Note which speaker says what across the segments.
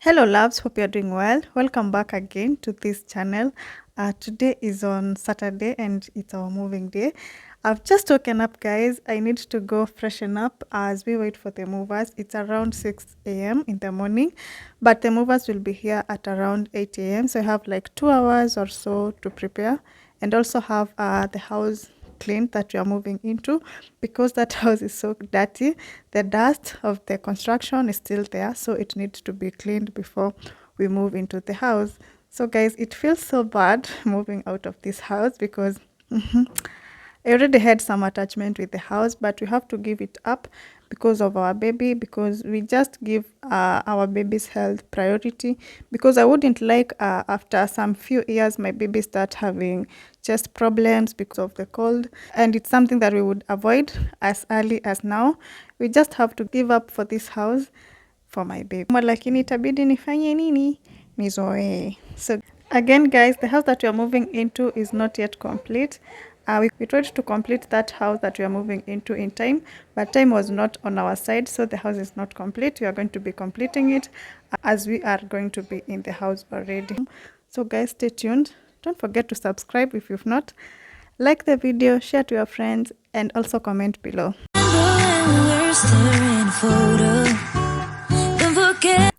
Speaker 1: Hello loves, hope you're doing well. Welcome back again to this channel. Today is on Saturday and it's our moving day. I've just woken up, guys. I need to go freshen up as we wait for the movers. It's around 6 a.m. in the morning, but the movers will be here at around 8 a.m. So I have like 2 hours or so to prepare and also have the house cleaned that we are moving into, because that house is so dirty. The dust of the construction is still there, so it needs to be cleaned before we move into the house. So guys, it feels so bad moving out of this house because I already had some attachment with the house, but we have to give it up because of our baby, because we just give our baby's health priority, because I wouldn't like after some few years my baby start having chest problems because of the cold, and it's something that we would avoid as early as now. We just have to give up for this house for my baby. Lakini itabidi nifanye nini? Nizoee. So again, guys, the house that we are moving into is not yet complete. We tried to complete that house that we are moving into in time, but time was not on our side, so the house is not complete. We are going to be completing it as we are going to be in the house already. So guys, stay tuned. Don't forget to subscribe if you've not. Like the video, share to your friends, and also comment below.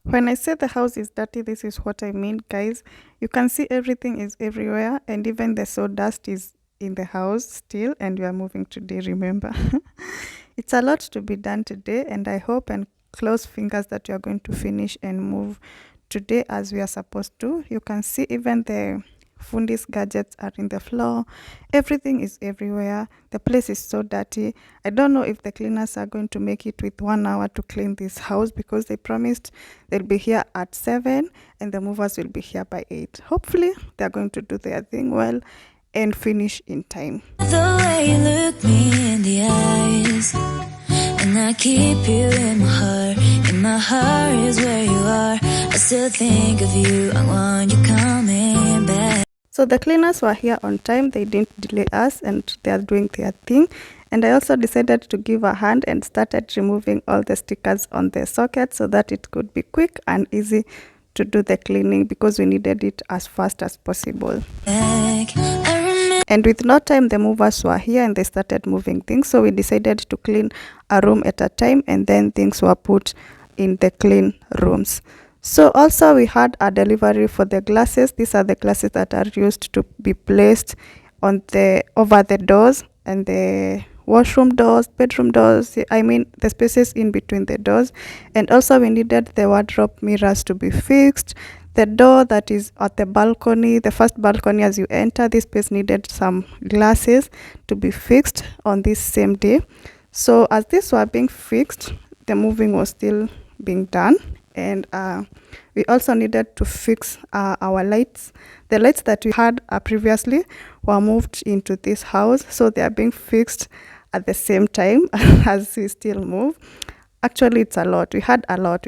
Speaker 1: When I say the house is dirty, this is what I mean, guys. You can see everything is everywhere, and even the sawdust is in the house still, and we are moving today, remember. It's a lot to be done today, and I hope and close fingers that you are going to finish and move today as we are supposed to. You can see even the Fundi's gadgets are in the floor. Everything is everywhere. The place is so dirty. I don't know if the cleaners are going to make it with 1 hour to clean this house, because they promised they'll be here at 7 and the movers will be here by 8. Hopefully they're going to do their thing well and finish in time.
Speaker 2: The way you look me in the eyes, and I keep you in my heart. In my heart is where you are. I still think of you. I want you coming back.
Speaker 1: So the cleaners were here on time. They didn't delay us, and they are doing their thing. And I also decided to give a hand and started removing all the stickers on the socket so that it could be quick and easy to do the cleaning, because we needed it as fast as possible. And with no time, the movers were here and they started moving things. So we decided to clean a room at a time, and then things were put in the clean rooms. So also we had a delivery for the glasses. These are the glasses that are used to be placed on the over the doors and the washroom doors, bedroom doors, I mean the spaces in between the doors. And also we needed the wardrobe mirrors to be fixed. The door that is at the balcony, the first balcony as you enter, this place needed some glasses to be fixed on this same day. So as these were being fixed, the moving was still being done. And we also needed to fix our lights. The lights that we had previously were moved into this house, so they are being fixed at the same time as we still move. Actually, it's a lot. We had a lot,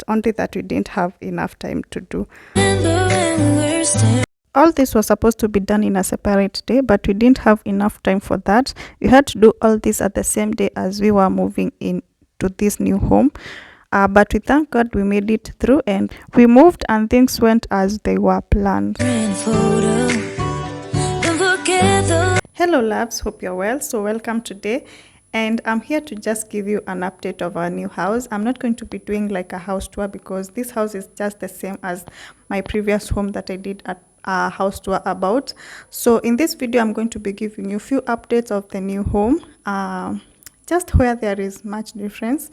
Speaker 1: only that we didn't have enough time to do. All this was supposed to be done in a separate day, but we didn't have enough time for that. We had to do all this at the same day as we were moving into this new home. But we thank God we made it through and we moved and things went as they were planned. Hello loves, hope you're well. So welcome today, and I'm here to just give you an update of our new house. I'm not going to be doing like a house tour, because this house is just the same as my previous home that I did a house tour about. So in this video I'm going to be giving you a few updates of the new home, just where there is much difference.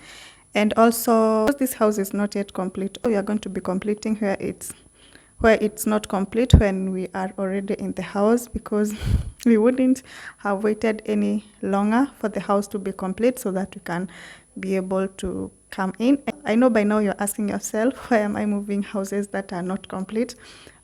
Speaker 1: And also, this house is not yet complete. We are going to be completing where it's not complete when we are already in the house, because we wouldn't have waited any longer for the house to be complete so that we can be able to come in. I know by now you're asking yourself, why am I moving houses that are not complete?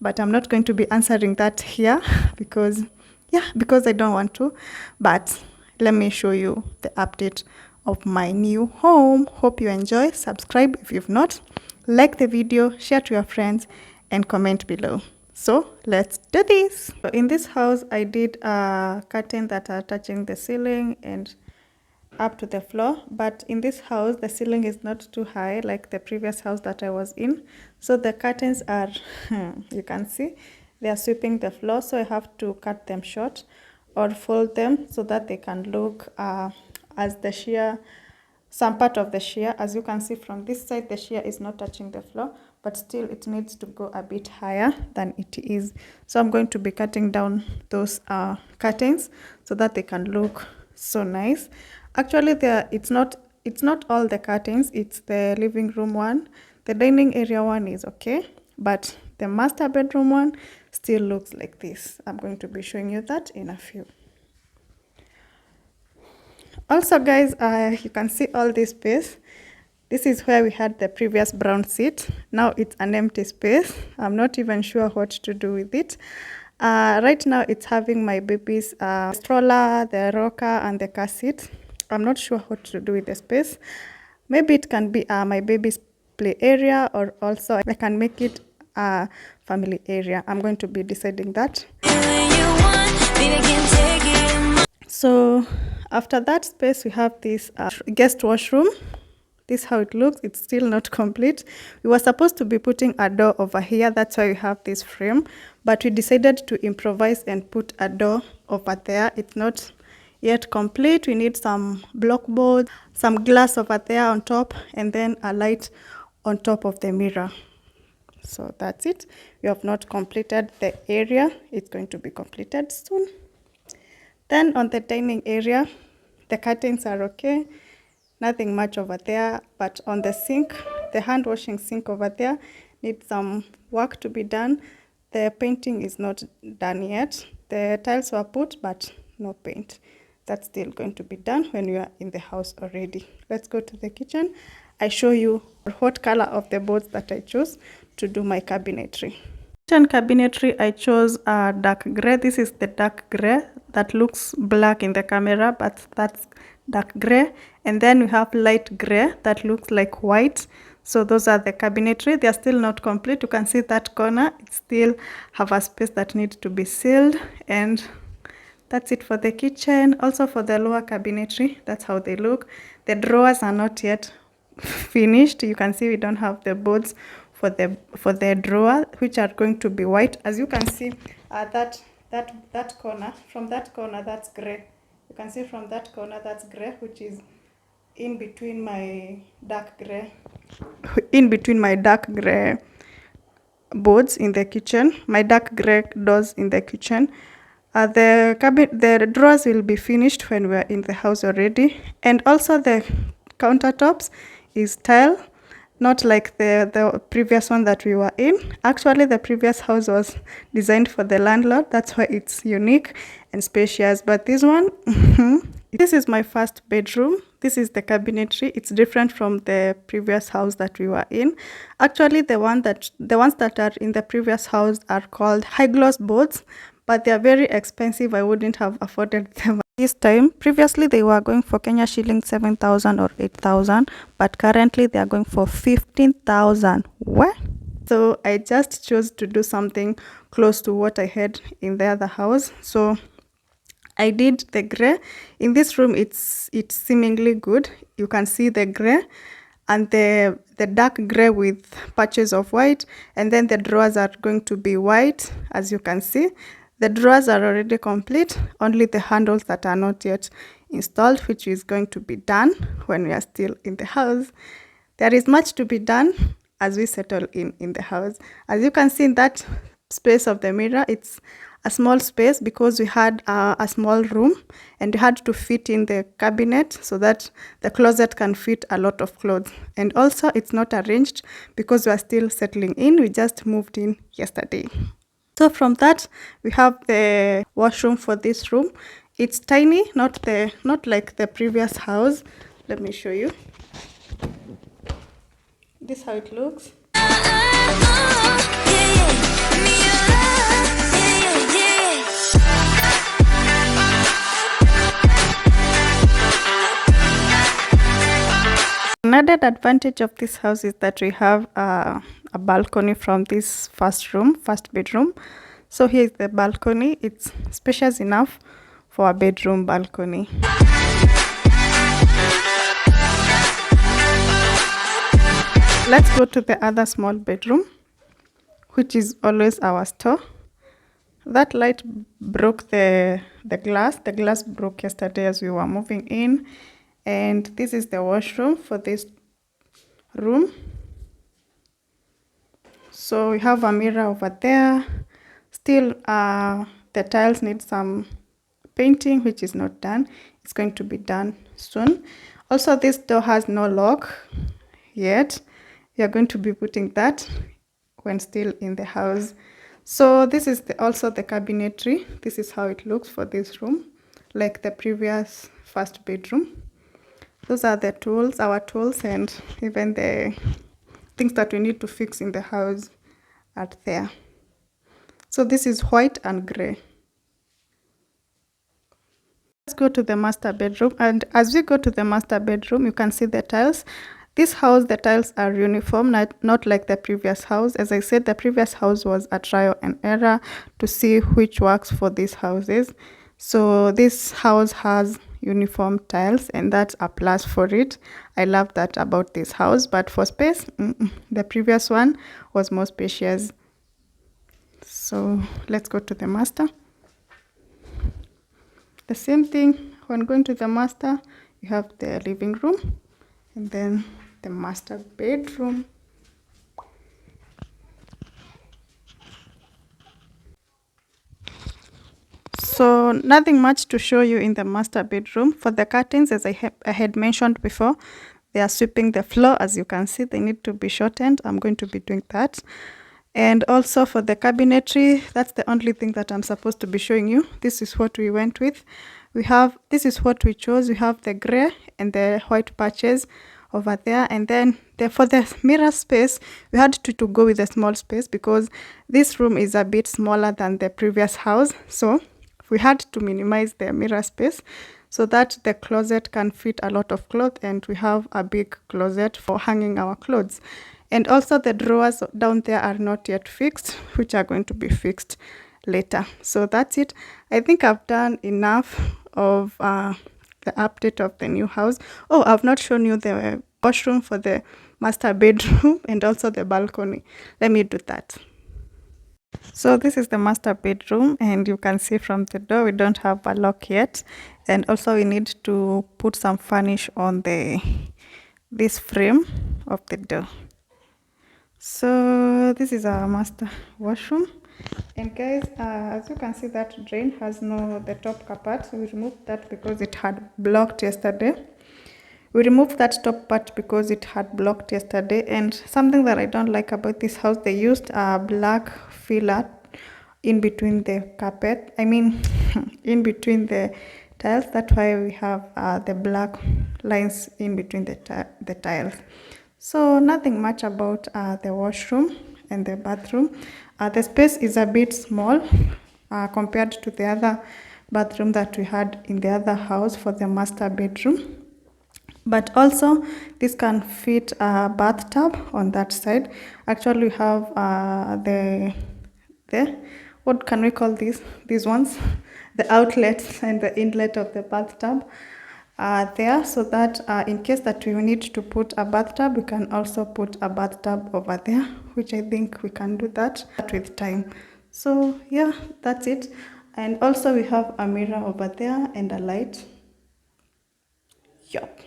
Speaker 1: But I'm not going to be answering that here because I don't want to. But let me show you the update of my new home. Hope you enjoy. Subscribe if you've not. Like the video, share to your friends, and comment below. So let's do this. So in this house I did a curtain that are touching the ceiling, and up to the floor, but in this house the ceiling is not too high like the previous house that I was in, so the curtains are you can see they are sweeping the floor, so I have to cut them short or fold them so that they can look as the sheer, some part of the sheer. As you can see from this side, the sheer is not touching the floor, but still it needs to go a bit higher than it is. So I'm going to be cutting down those curtains so that they can look so nice. Actually, it's not all the curtains, it's the living room one. The dining area one is okay, but the master bedroom one still looks like this. I'm going to be showing you that in a few. Also guys, you can see all this space. This is where we had the previous brown seat. Now it's an empty space. I'm not even sure what to do with it. Right now it's having my baby's stroller, the rocker and the car seat. I'm not sure what to do with the space. Maybe it can be my baby's play area, or also I can make it a family area. I'm going to be deciding that. So after that space, we have this guest washroom. This is how it looks. It's still not complete. We were supposed to be putting a door over here. That's why we have this frame. But we decided to improvise and put a door over there. It's not yet complete. We need some blockboard, some glass over there on top, and then a light on top of the mirror. So that's it. We have not completed the area. It's going to be completed soon. Then on the dining area, the curtains are okay. Nothing much over there, but on the sink, the hand washing sink over there needs some work to be done. The painting is not done yet. The tiles were put, but no paint. That's still going to be done when we are in the house already. Let's go to the kitchen. I show you what color of the boards that I chose to do my cabinetry. Kitchen cabinetry, I chose dark gray. This is the dark gray that looks black in the camera, but that's dark gray. And then we have light gray that looks like white. So those are the cabinetry. They are still not complete. You can see that corner, it still have a space that needs to be sealed. And that's it for the kitchen. Also for the lower cabinetry, that's how they look. The drawers are not yet finished. You can see we don't have the boards for the drawer, which are going to be white. As you can see, that corner, from that corner, that's gray. You can see from that corner, that's gray, which is in between my dark gray boards in the kitchen, my dark gray doors in the kitchen. The drawers will be finished when we're in the house already. And also the countertops is tile, not like the previous one that we were in. Actually, the previous house was designed for the landlord. That's why it's unique and spacious. But this one, this is my first bedroom. This is the cabinetry. It's different from the previous house that we were in. Actually, the ones that are in the previous house are called high gloss boards, but they are very expensive. I wouldn't have afforded them this time. Previously, they were going for Kenya shillings 7,000 or 8,000, but currently they are going for 15,000. What? So I just chose to do something close to what I had in the other house. So I did the gray. In this room, it's seemingly good. You can see the gray and the dark gray with patches of white, and then the drawers are going to be white, as you can see. The drawers are already complete, only the handles that are not yet installed, which is going to be done when we are still in the house. There is much to be done as we settle in the house. As you can see in that space of the mirror, it's a small space because we had a small room and we had to fit in the cabinet so that the closet can fit a lot of clothes. And also it's not arranged because we are still settling in. We just moved in yesterday. So from that, we have the washroom for this room. It's tiny, not like the previous house. Let me show you. This is how it looks. Another advantage of this house is that we have a balcony from this first bedroom. So here is the balcony. It's spacious enough for a bedroom balcony. Let's go to the other small bedroom, which is always our store. That light broke the glass. The glass broke yesterday as we were moving in. And this is the washroom for this room. So we have a mirror over there. Still, the tiles need some painting, which is not done. It's going to be done soon. Also, this door has no lock yet. We are going to be putting that when still in the house. So this is also the cabinetry. This is how it looks for this room, like the previous first bedroom. Those are the tools, our tools, and even the things that we need to fix in the house are there. So this is white and gray. Let's go to the master bedroom, and as we go to the master bedroom, you can see the tiles. This house, the tiles are uniform, not like the previous house. As I said, the previous house was a trial and error to see which works for these houses. So this house has uniform tiles, and that's a plus for it. I love that about this house, but for space, the previous one was more spacious. So let's go to the master. The same thing, when going to the master, you have the living room and then the master bedroom. So nothing much to show you in the master bedroom. For the curtains, as I had mentioned before, they are sweeping the floor. As you can see, they need to be shortened. I'm going to be doing that. And also for the cabinetry, that's the only thing that I'm supposed to be showing you. This is what we went with. This is what we chose. We have the gray and the white patches over there, and then for the mirror space, we had to go with a small space because this room is a bit smaller than the previous house. So we had to minimize the mirror space so that the closet can fit a lot of clothes, and we have a big closet for hanging our clothes. And also the drawers down there are not yet fixed, which are going to be fixed later. So that's it. I think I've done enough of the update of the new house. Oh, I've not shown you the washroom for the master bedroom and also the balcony. Let me do that. So this is the master bedroom, and you can see from the door we don't have a lock yet, and also we need to put some furnish on this frame of the door. So this is our master washroom, and guys, as you can see, that drain has the top carpet. So we removed that because it had blocked yesterday. We removed that top part because it had blocked yesterday. And something that I don't like about this house, they used a black filler in between the carpet. I mean, in between the tiles. That's why we have the black lines in between the tiles. So nothing much about the washroom and the bathroom. The space is a bit small compared to the other bathroom that we had in the other house for the master bedroom. But also this can fit a bathtub on that side. Actually, we have the what can we call these ones? The outlets and the inlet of the bathtub there, so that in case that we need to put a bathtub, we can also put a bathtub over there, which I think we can do that with time. So yeah, that's it. And also we have a mirror over there and a light. Yup.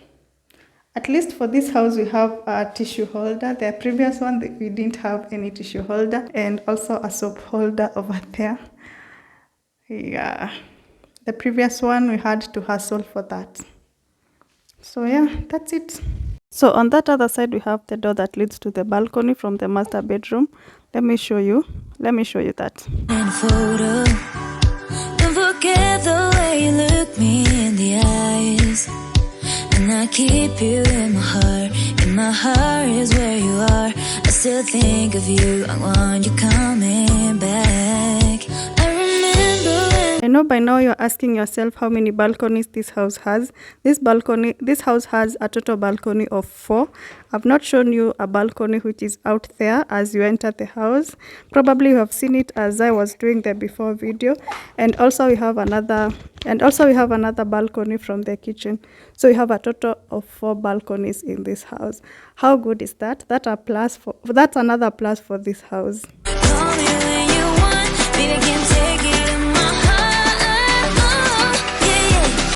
Speaker 1: At least for this house, we have a tissue holder. The previous one, we didn't have any tissue holder, and also a soap holder over there. Yeah, the previous one, we had to hustle for that. So yeah, that's it. So on that other side, we have the door that leads to the balcony from the master bedroom. Let me show you that.
Speaker 2: In a photo, don't forget the way you look me in the eyes. And I keep you in my heart. In my heart is where you are. I still think of you. I want you coming back. I remember when
Speaker 1: know by now you're asking yourself how many balconies this house has. This house has a total balcony of 4. I've not shown you a balcony which is out there as you enter the house. Probably you have seen it as I was doing the before video. And also we have another balcony from the kitchen. So we have a total of 4 balconies in this house. How good is that? That's another plus for this house.
Speaker 2: Call me when you want me to get